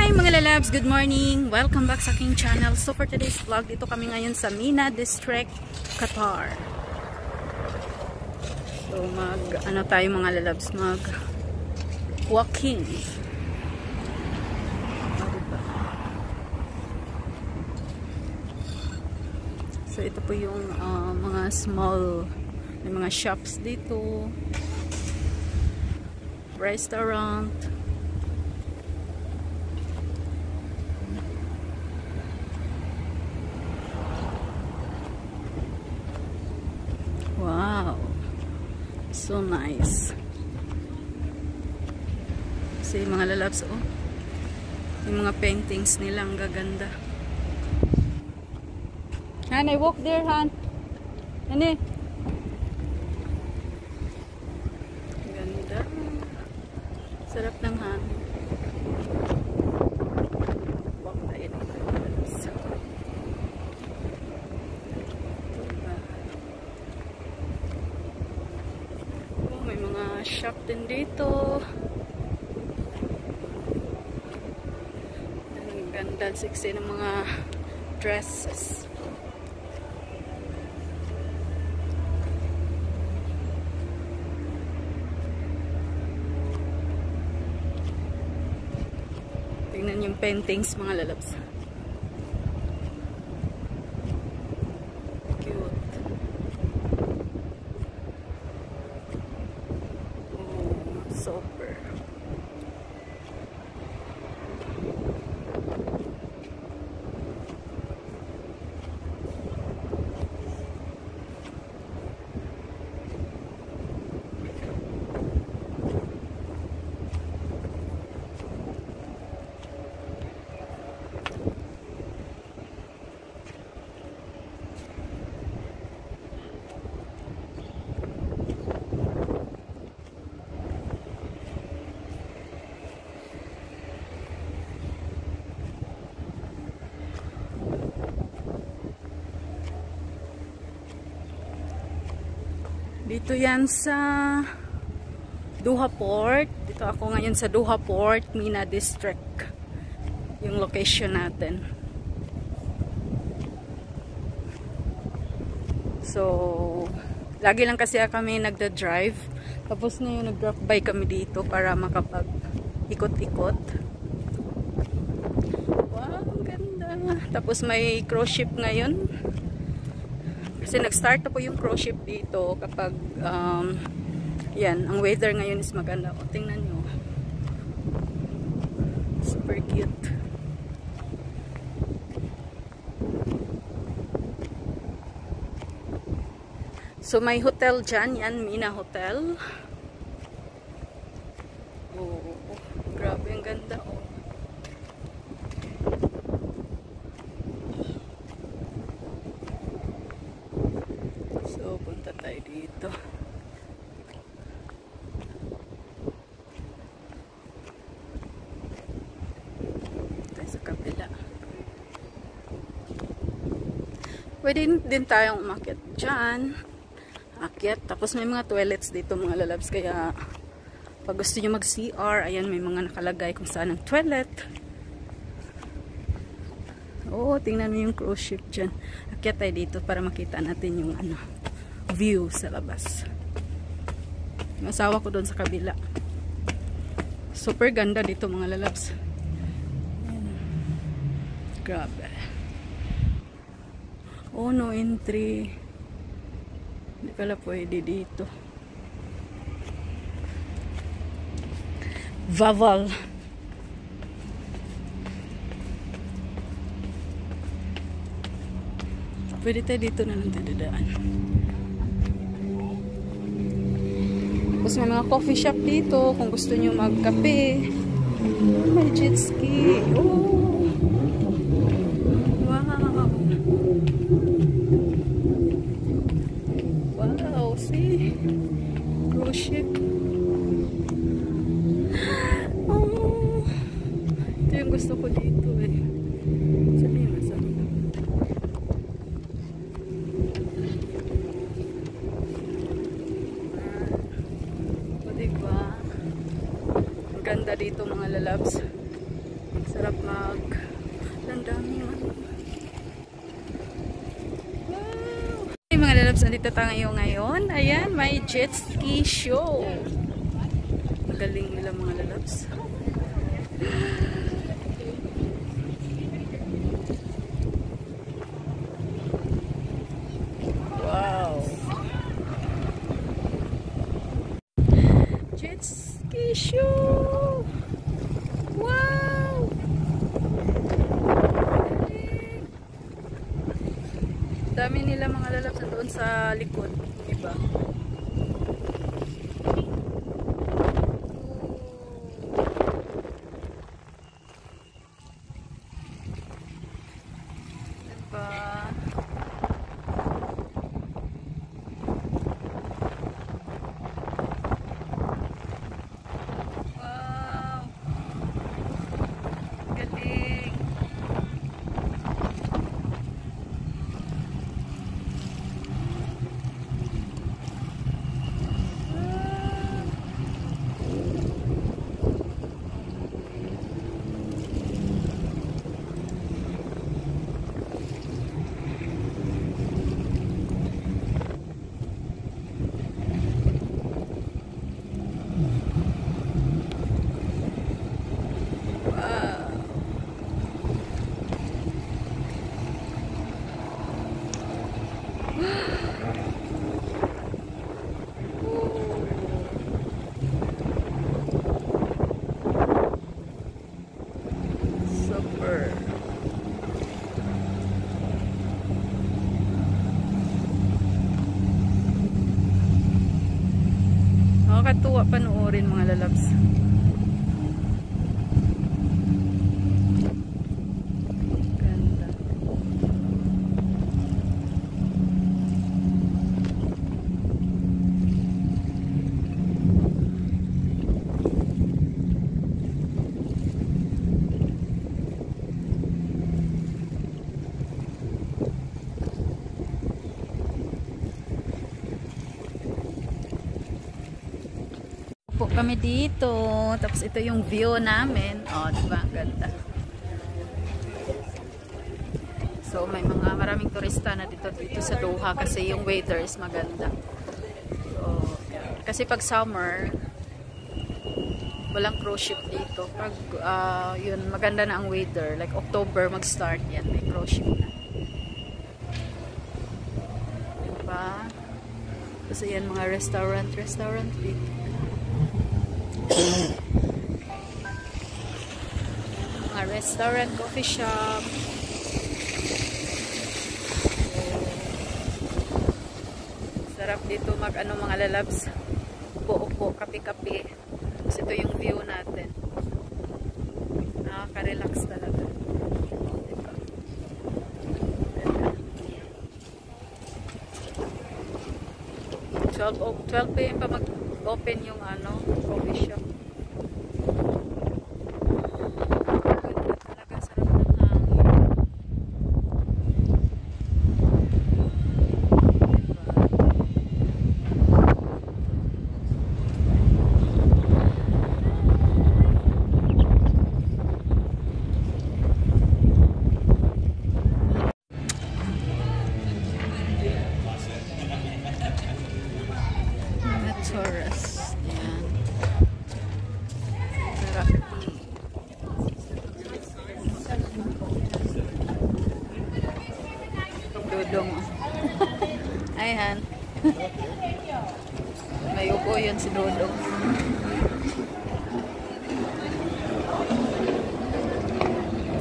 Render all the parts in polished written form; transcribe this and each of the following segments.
Hi mga lalabs, good morning! Welcome back sa aking channel. So for today's vlog, dito kami ngayon sa Mina District, Qatar. So ano tayo mga lalabs, walking. So ito po yung mga small, may mga shops dito, restaurant. Wow, so nice. So yung mga lalabs, oh, yung mga paintings nila ang gaganda. Han, I walk there, Han. Hani. Ganda. Sarap ng hangin. Walk tayo ng lalabs. May mga shop din dito. Ang ganda, sexy ng mga dresses. Tingnan yung paintings mga lalabs. Super. Dito yan sa Doha Port. Dito ako ngayon sa Doha Port, Mina District. Yung location natin. So, lagi lang kasi kami nagda-drive. Tapos ngayon nag-drop by kami dito para makapag-ikot-ikot. Wow, ganda. Tapos may cruise ship ngayon. Kasi nag-start na po yung cruise ship dito kapag yan, ang weather ngayon is maganda. O, tingnan nyo. Super cute. So may hotel dyan. Yan, Mina Hotel. Oh, grabe ang ganda. Oh. So, punta tayo dito. Tayo sa kabila. Pwede din tayong umakyat dyan. Akyat. Tapos may mga toilets dito mga lalabs. Kaya, pag gusto nyo mag-CR, ayan, may mga nakalagay kung saan ang toilet. Oo, tingnan mo yung cruise ship dyan. Akyat tayo dito para makita natin yung view sa labas. Yung asawa ko doon sa kabila. Super ganda dito mga lalabs. Ayan. Grabe. Oh, no entry. Hindi pala pwede dito. Vaval. Pwede tayo dito na lang dadaan. Tapos may mga coffee shop dito kung gusto nyo magkape. May jet ski. Oh. Wow. Wow, see? Cruise ship. Oh. Ito yung gusto ko dito eh. Sabi yung masarap. Diba? Ang ganda dito mga lalabs. Sarap mag daming ano. Wow! Hey, mga lalabs, andito tayo ngayon. Ayan, may jet ski show. Magaling nila mga lalabs. Wow! Jet ski show! Wow! Dami nila mga lalabs doon sa likod, diba? Diba? Wow! Galing! Super. Nakakatuwa panoorin mga lalabs. Ganda. Po kami dito, tapos ito yung view namin. Oh, diba? Ang ganda. So may mga maraming turista na dito sa Doha kasi yung weather is maganda. So, kasi pag summer walang cruise ship dito. Pag yun maganda na ang weather, like October mag-start yan, may cruise ship na. Diba? Kasi yan mga restaurant dito. Mga restaurant, coffee shop. Sarap dito mag-ano mga lalabs. Upo-upo, kape-kape. Kasi ito yung view natin. Nakaka-relax talaga. Diba? 12 p.m. pa mag-open yung ano, coffee shop. Talaga sarap ng hangin. Taurus. Yan. Sarap. Dudong. Ayan. May upo yun si Dudong.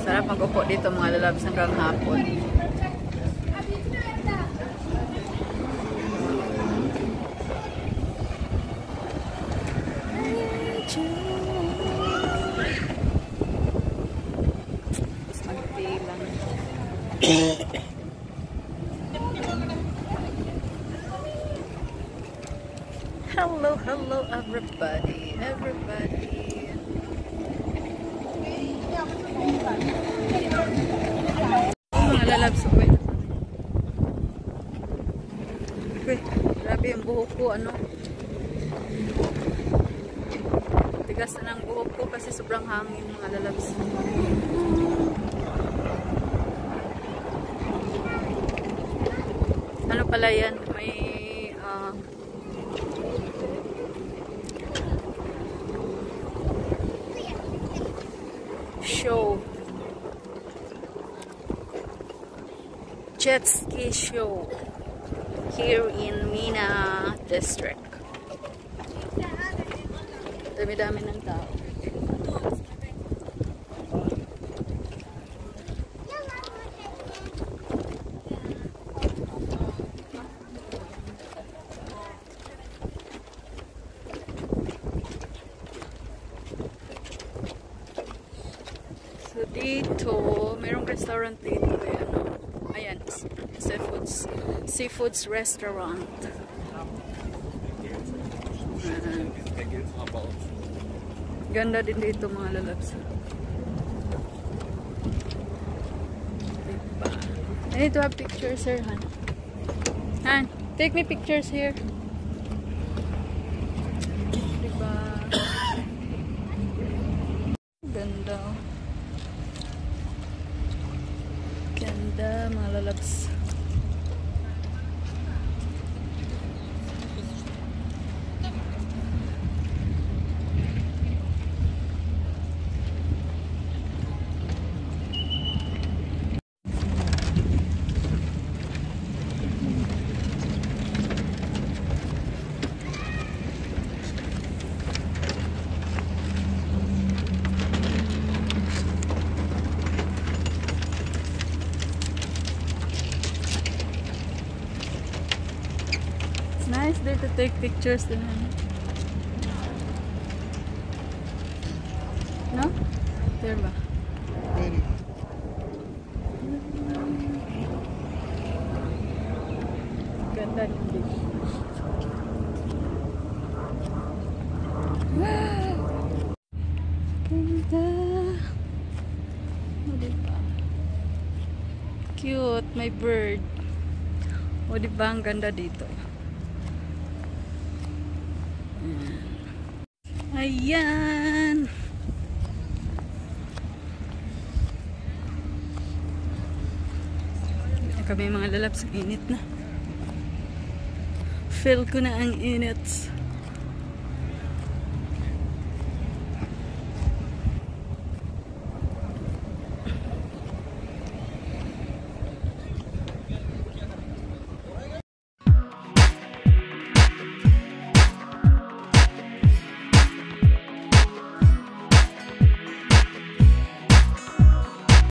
Sarap mag-upo dito mga lalabs hanggang hapon. Hello everybody. Mga lalabs ko. Grabe yung buhok ko, ano. Tigas na ng buhok ko kasi sobrang hangin mga lalabs. pala yan. May show. Jet ski show here in Mina District. Dami-dami ng tao. So dito, mayroong restaurant dito. Ayan, Seafoods Restaurant. Ganda din dito mga lalabs. Diba? I need to have pictures here, Han. Han, take me pictures here. Diba? Ganda. Ganda mga lalabs. Nice there to take pictures din. No? There ba? Ready. Ganda din. Ganda. O diba? Cute, may bird. O diba ang ganda dito? Ayan. Kami mga lalabs, init na. Feel ko na ang init.